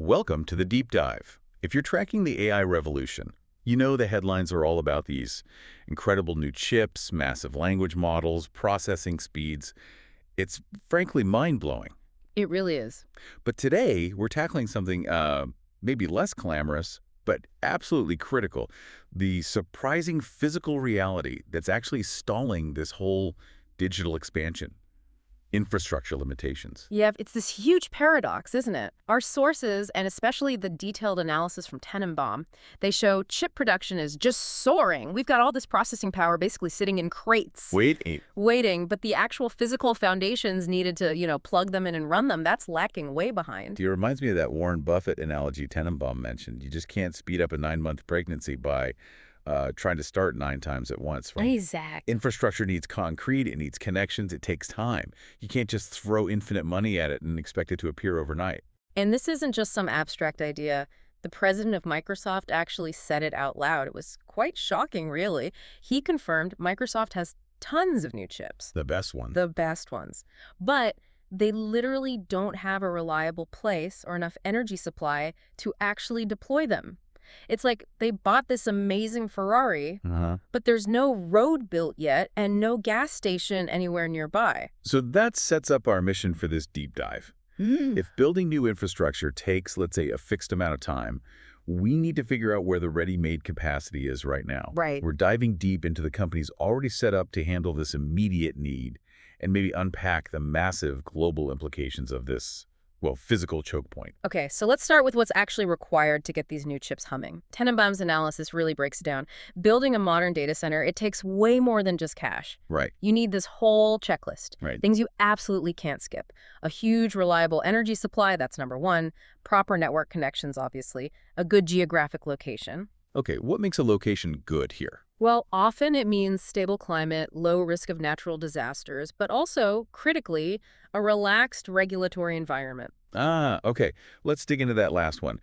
Welcome to the Deep Dive. If you're tracking the AI revolution, you know the headlines are all about these incredible new chips, massive language models, processing speeds. It's frankly mind-blowing. It really is. But today, we're tackling something maybe less glamorous, but absolutely critical. The surprising physical reality that's actually stalling this whole digital expansion. Infrastructure limitations. Yeah, it's this huge paradox, isn't it? Our sources, and especially the detailed analysis from Tenenbaum, they show chip production is just soaring. We've got all this processing power basically sitting in crates. Waiting, but the actual physical foundations needed to, plug them in and run them, that's lacking way behind. It reminds me of that Warren Buffett analogy Tenenbaum mentioned. You just can't speed up a 9-month pregnancy by trying to start 9 times at once. Right? Exactly. Infrastructure needs concrete, it needs connections, it takes time. You can't just throw infinite money at it and expect it to appear overnight. And this isn't just some abstract idea. The president of Microsoft actually said it out loud. It was quite shocking, really. He confirmed Microsoft has tons of new chips. The best one. The best ones. But they literally don't have a reliable place or enough energy supply to actually deploy them. It's like they bought this amazing Ferrari, but there's no road built yet and no gas station anywhere nearby. So that sets up our mission for this deep dive. If building new infrastructure takes, let's say, a fixed amount of time, we need to figure out where the ready-made capacity is right now. Right. We're diving deep into the companies already set up to handle this immediate need and maybe unpack the massive global implications of this, well, physical choke point. Okay, so let's start with what's actually required to get these new chips humming. Tenenbaum's analysis really breaks it down. Building a modern data center, it takes way more than just cash. Right. You need this whole checklist. Right. Things you absolutely can't skip. A huge, reliable energy supply, that's number one. Proper network connections, obviously. A good geographic location. Okay, what makes a location good here? Well, often it means stable climate, low risk of natural disasters, but also, critically, a relaxed regulatory environment. Okay. Let's dig into that last one.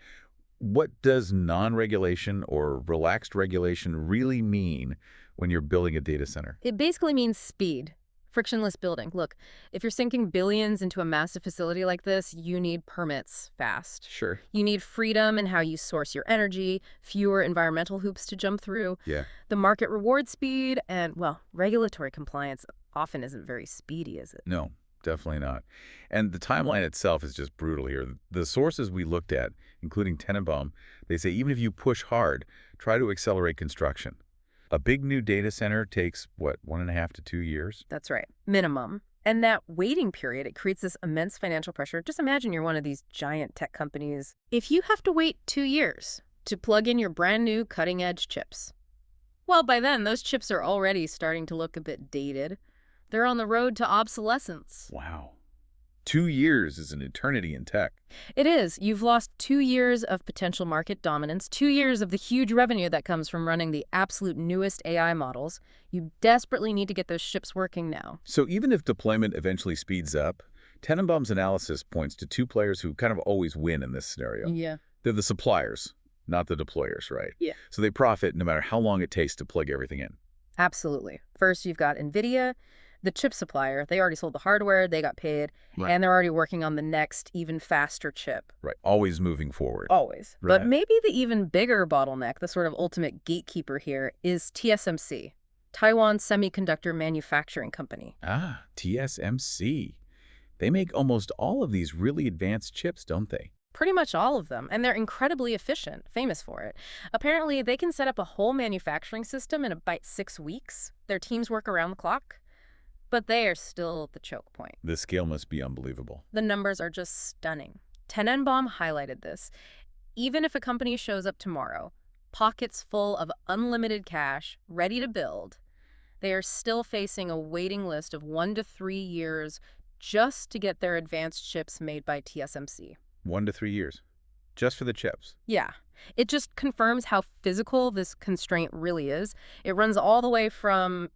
What does non-regulation or relaxed regulation really mean when you're building a data center? It basically means speed. Frictionless building. Look, if you're sinking billions into a massive facility like this, you need permits fast. Sure. You need freedom in how you source your energy, fewer environmental hoops to jump through. Yeah. The market rewards speed, and, well, regulatory compliance often isn't very speedy, is it? No, definitely not. And the timeline itself is just brutal here. The sources we looked at, including Tenenbaum, they say even if you push hard, try to accelerate construction. A big new data center takes, what, 1.5 to 2 years? That's right. Minimum. And that waiting period, it creates this immense financial pressure. Just imagine you're one of these giant tech companies. If you have to wait 2 years to plug in your brand new cutting-edge chips, well, by then, those chips are already starting to look a bit dated. They're on the road to obsolescence. Wow. 2 years is an eternity in tech. It is. You've lost 2 years of potential market dominance, 2 years of the huge revenue that comes from running the absolute newest AI models. You desperately need to get those chips working now. So even if deployment eventually speeds up, Tenenbaum's analysis points to 2 players who kind of always win in this scenario. Yeah. They're the suppliers, not the deployers, right? Yeah. So they profit no matter how long it takes to plug everything in. Absolutely. First, you've got NVIDIA, the chip supplier. They already sold the hardware, they got paid, Right. and they're already working on the next, even faster chip. Right. Always moving forward. Always. Right. But maybe the even bigger bottleneck, the sort of ultimate gatekeeper here, is TSMC, Taiwan Semiconductor Manufacturing Company. TSMC. They make almost all of these really advanced chips, don't they? Pretty much all of them, and they're incredibly efficient, famous for it. Apparently, they can set up a whole manufacturing system in about 6 weeks. Their teams work around the clock. But they are still the choke point. The scale must be unbelievable. The numbers are just stunning. Tenenbaum highlighted this. Even if a company shows up tomorrow, pockets full of unlimited cash, ready to build, they are still facing a waiting list of 1 to 3 years just to get their advanced chips made by TSMC. 1 to 3 years. Just for the chips. Yeah. It just confirms how physical this constraint really is. It runs all the way from,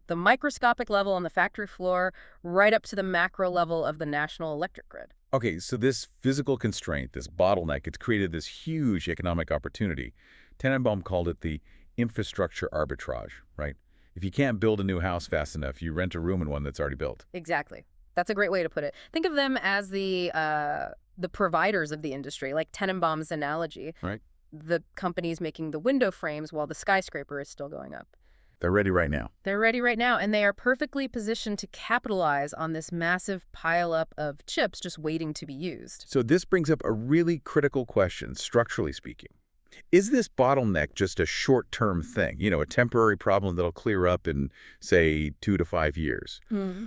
the microscopic level on the factory floor right up to the macro level of the national electric grid. Okay, so this physical constraint, this bottleneck, it's created this huge economic opportunity. Tenenbaum called it the infrastructure arbitrage, right? If you can't build a new house fast enough, you rent a room in one that's already built. Exactly. That's a great way to put it. Think of them as the the providers of the industry, like Tenenbaum's analogy, Right. the companies making the window frames while the skyscraper is still going up. They're ready right now. They're ready right now, and they are perfectly positioned to capitalize on this massive pileup of chips just waiting to be used. So this brings up a really critical question, structurally speaking. Is this bottleneck just a short-term thing, a temporary problem that'll clear up in, say, 2 to 5 years?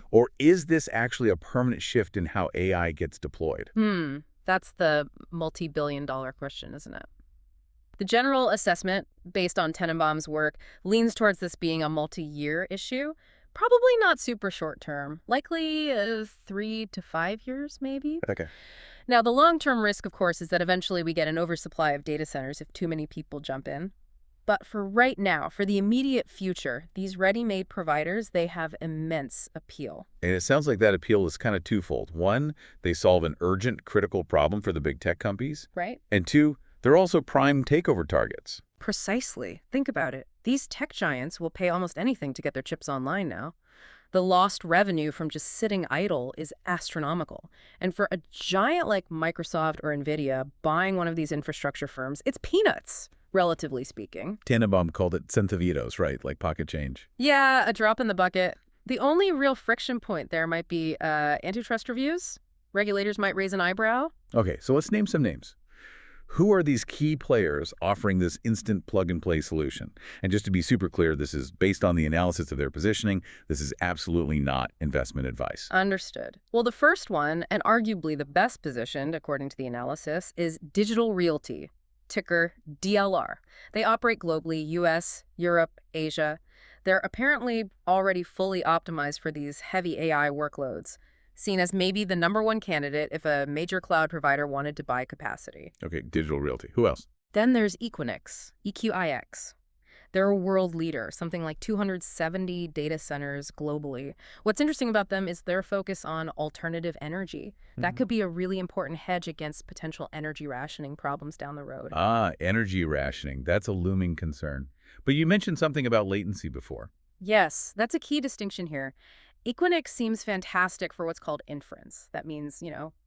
Or is this actually a permanent shift in how AI gets deployed? That's the multi-billion-dollar question, isn't it? The general assessment, based on Tenenbaum's work, leans towards this being a multi-year issue. Probably not super short-term. Likely 3 to 5 years, maybe. Okay. Now, the long-term risk, of course, is that eventually we get an oversupply of data centers if too many people jump in. But for right now, for the immediate future, these ready-made providers, they have immense appeal. And it sounds like that appeal is kind of twofold. One, they solve an urgent, critical problem for the big tech companies. Right? And two, they're also prime takeover targets. Precisely. Think about it. These tech giants will pay almost anything to get their chips online now. The lost revenue from just sitting idle is astronomical. And for a giant like Microsoft or NVIDIA buying one of these infrastructure firms, it's peanuts, relatively speaking. Tenenbaum called it centavitos, right? Like pocket change. Yeah, a drop in the bucket. The only real friction point there might be antitrust reviews. Regulators might raise an eyebrow. Okay, so let's name some names. Who are these key players offering this instant plug-and-play solution? And just to be super clear, this is based on the analysis of their positioning. This is absolutely not investment advice. Understood. Well, the first one, and arguably the best positioned, according to the analysis, is Digital Realty, ticker DLR. They operate globally, US, Europe, Asia. They're apparently already fully optimized for these heavy AI workloads, seen as maybe the #1 candidate if a major cloud provider wanted to buy capacity. Okay, Digital Realty. Who else? Then there's Equinix, EQIX. They're a world leader, something like 270 data centers globally. What's interesting about them is their focus on alternative energy. That could be a really important hedge against potential energy rationing problems down the road. Energy rationing. That's a looming concern. But you mentioned something about latency before. Yes, that's a key distinction here. Equinix seems fantastic for what's called inference. That means,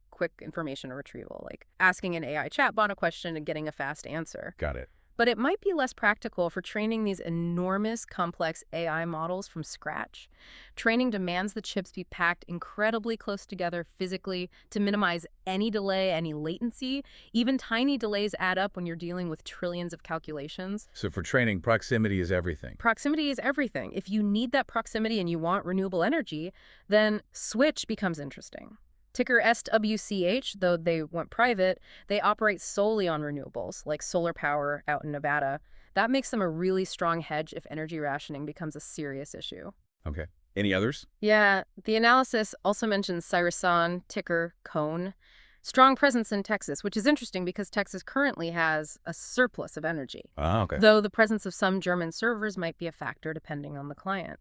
quick information retrieval, like asking an AI chatbot a question and getting a fast answer. Got it. But it might be less practical for training these enormous, complex AI models from scratch. Training demands the chips be packed incredibly close together physically to minimize any delay, any latency. Even tiny delays add up when you're dealing with trillions of calculations. So for training, proximity is everything. Proximity is everything. If you need that proximity and you want renewable energy, then switch becomes interesting. Ticker SWCH, though they went private, they operate solely on renewables, like solar power out in Nevada. That makes them a really strong hedge if energy rationing becomes a serious issue. Okay. Any others? Yeah, the analysis also mentions Cyrison, ticker Cone. Strong presence in Texas, which is interesting because Texas currently has a surplus of energy. Okay. Though the presence of some German servers might be a factor depending on the client.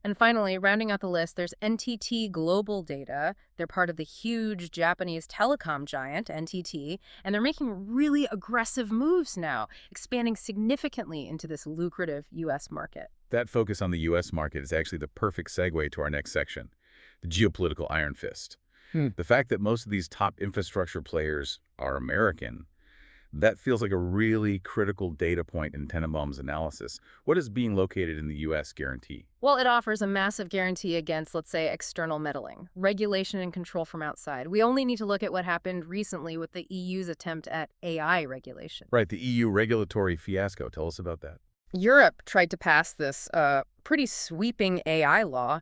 And finally, rounding out the list, there's NTT Global Data. They're part of the huge Japanese telecom giant, NTT, and they're making really aggressive moves now, expanding significantly into this lucrative U.S. market. That focus on the U.S. market is actually the perfect segue to our next section, the geopolitical iron fist. The fact that most of these top infrastructure players are American, that feels like a really critical data point in Tenenbaum's analysis. What does being located in the U.S. guarantee? Well, it offers a massive guarantee against, let's say, external meddling, regulation and control from outside. We only need to look at what happened recently with the EU's attempt at AI regulation. Right, the EU regulatory fiasco. Tell us about that. Europe tried to pass this pretty sweeping AI law,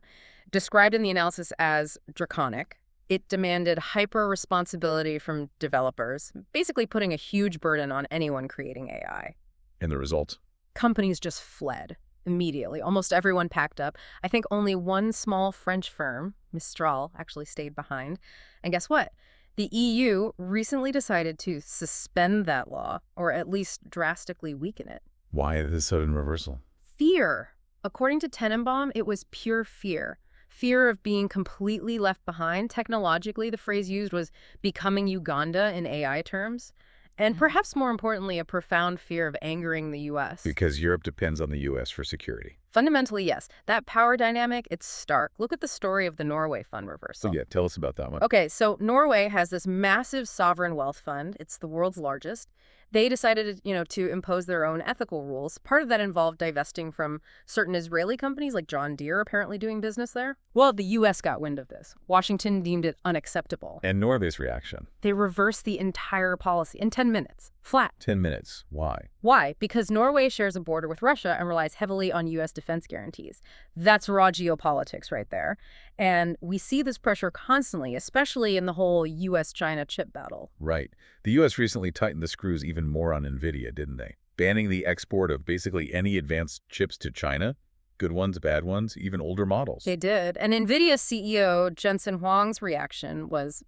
described in the analysis as draconic. It demanded hyper-responsibility from developers, basically putting a huge burden on anyone creating AI. And the result? Companies just fled immediately. Almost everyone packed up. I think only one small French firm, Mistral, actually stayed behind. And guess what? The EU recently decided to suspend that law, or at least drastically weaken it. Why this sudden reversal? Fear. According to Tenenbaum, it was pure fear. Fear of being completely left behind. Technologically, the phrase used was becoming Uganda in AI terms. And perhaps more importantly, a profound fear of angering the U.S. Because Europe depends on the U.S. for security. Fundamentally, yes. That power dynamic, it's stark. Look at the story of the Norway fund Oh, reversal. yeah, tell us about that one. Okay, so Norway has this massive sovereign wealth fund. It's the world's largest. They decided, to impose their own ethical rules. Part of that involved divesting from certain Israeli companies like John Deere apparently doing business there. Well, the U.S. got wind of this. Washington deemed it unacceptable. And Norway's reaction? They reversed the entire policy in 10 minutes, flat. 10 minutes. Why? Why? Because Norway shares a border with Russia and relies heavily on U.S. defense guarantees. That's raw geopolitics right there. And we see this pressure constantly, especially in the whole U.S.-China chip battle. Right. The U.S. recently tightened the screws even more on NVIDIA, didn't they? Banning the export of basically any advanced chips to China. Good ones, bad ones, even older models. They did. And NVIDIA CEO Jensen Huang's reaction was,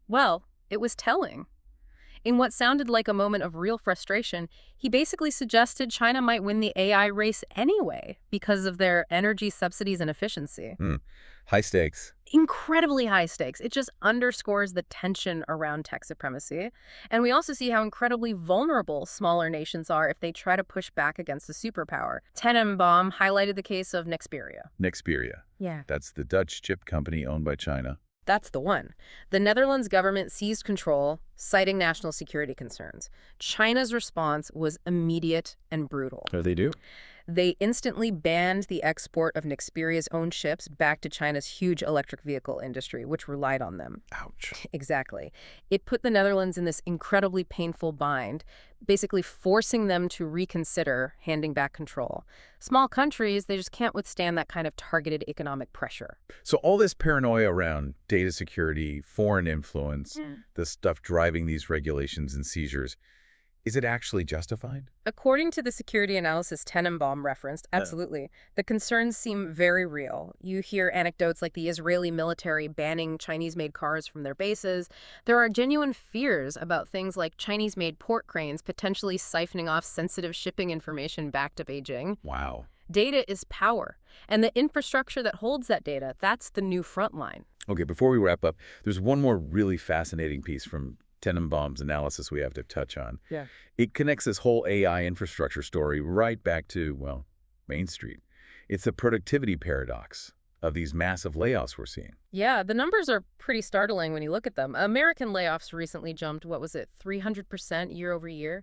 well, it was telling. In what sounded like a moment of real frustration, he basically suggested China might win the AI race anyway because of their energy subsidies and efficiency. High stakes. Incredibly high stakes. It just underscores the tension around tech supremacy. And we also see how incredibly vulnerable smaller nations are if they try to push back against a superpower. Tenenbaum highlighted the case of Nexperia. Nexperia. Yeah. That's the Dutch chip company owned by China. That's the one. The Netherlands government seized control, citing national security concerns. China's response was immediate and brutal. Oh, they do? They instantly banned the export of Nexperia's own chips back to China's huge electric vehicle industry, which relied on them. Ouch. Exactly. It put the Netherlands in this incredibly painful bind, basically forcing them to reconsider handing back control. Small countries, they just can't withstand that kind of targeted economic pressure. So all this paranoia around data security, foreign influence, the stuff driving these regulations and seizures, is it actually justified? According to the security analysis Tenenbaum referenced, absolutely. The concerns seem very real. You hear anecdotes like the Israeli military banning Chinese-made cars from their bases. There are genuine fears about things like Chinese-made port cranes potentially siphoning off sensitive shipping information back to Beijing. Wow. Data is power, and the infrastructure that holds that data, that's the new front line. Okay, before we wrap up, there's one more really fascinating piece from Tenenbaum's analysis we have to touch on. Yeah. It connects this whole AI infrastructure story right back to, well, Main Street. It's the productivity paradox of these massive layoffs we're seeing. Yeah, the numbers are pretty startling when you look at them. American layoffs recently jumped, 300% year over year,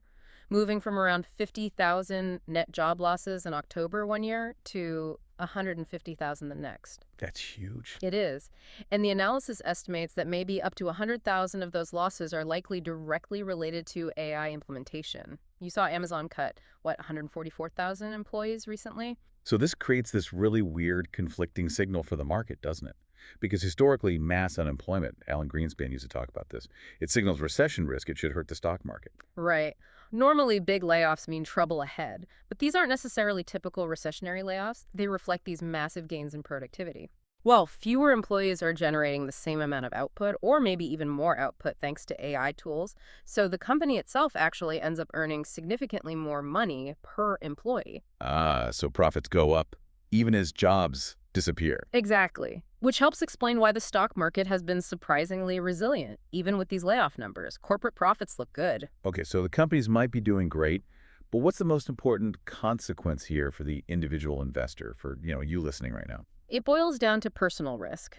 moving from around 50,000 net job losses in October one year to 150,000 the next. That's huge. It is. And the analysis estimates that maybe up to 100,000 of those losses are likely directly related to AI implementation. You saw Amazon cut, 144,000 employees recently? So this creates this really weird conflicting signal for the market, doesn't it? Because historically, mass unemployment, Alan Greenspan used to talk about this, it signals recession risk. It should hurt the stock market. Right. Normally, big layoffs mean trouble ahead, but these aren't necessarily typical recessionary layoffs. They reflect these massive gains in productivity. Well, fewer employees are generating the same amount of output, or maybe even more output thanks to AI tools, so the company itself actually ends up earning significantly more money per employee. So profits go up, even as jobs disappear. Exactly. Which helps explain why the stock market has been surprisingly resilient, even with these layoff numbers. Corporate profits look good. Okay, so the companies might be doing great, but what's the most important consequence here for the individual investor, for, you listening right now? It boils down to personal risk.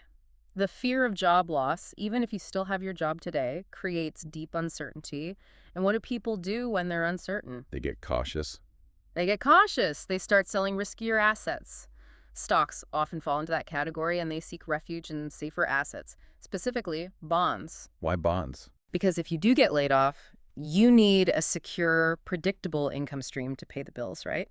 The fear of job loss, even if you still have your job today, creates deep uncertainty. And what do people do when they're uncertain? They get cautious. They get cautious. They start selling riskier assets. Stocks often fall into that category, and they seek refuge in safer assets, specifically bonds. Why bonds? Because if you do get laid off, you need a secure, predictable income stream to pay the bills, right?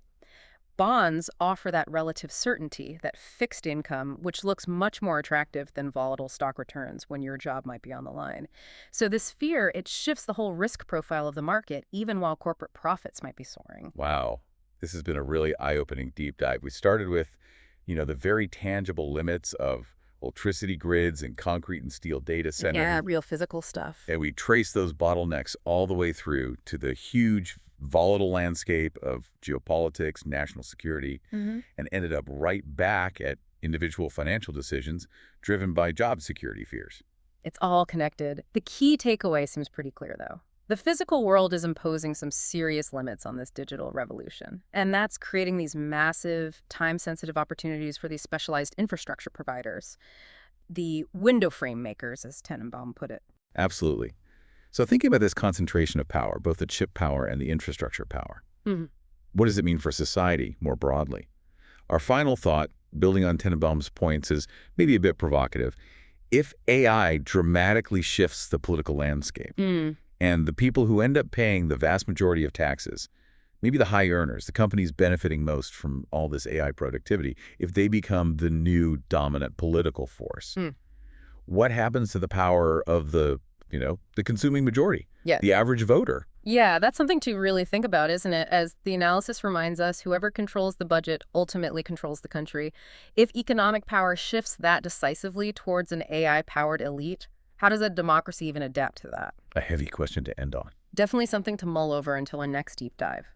Bonds offer that relative certainty, that fixed income, which looks much more attractive than volatile stock returns when your job might be on the line. So this fear, it shifts the whole risk profile of the market, even while corporate profits might be soaring. Wow. This has been a really eye-opening deep dive. We started with, the very tangible limits of electricity grids and concrete and steel data centers. Yeah, real physical stuff. And we traced those bottlenecks all the way through to the huge volatile landscape of geopolitics, national security, and ended up right back at individual financial decisions driven by job security fears. It's all connected. The key takeaway seems pretty clear, though. The physical world is imposing some serious limits on this digital revolution, and that's creating these massive, time-sensitive opportunities for these specialized infrastructure providers, the window frame makers, as Tenenbaum put it. Absolutely. So thinking about this concentration of power, both the chip power and the infrastructure power, Mhm. what does it mean for society more broadly? Our final thought, building on Tenenbaum's points, is maybe a bit provocative. If AI dramatically shifts the political landscape, Mm. and the people who end up paying the vast majority of taxes, maybe the high earners, the companies benefiting most from all this AI productivity, if they become the new dominant political force, Mm. what happens to the power of the consuming majority, Yeah. the average voter? Yeah, that's something to really think about, isn't it? As the analysis reminds us, whoever controls the budget ultimately controls the country. If economic power shifts that decisively towards an AI-powered elite, how does a democracy even adapt to that? A heavy question to end on. Definitely something to mull over until our next deep dive.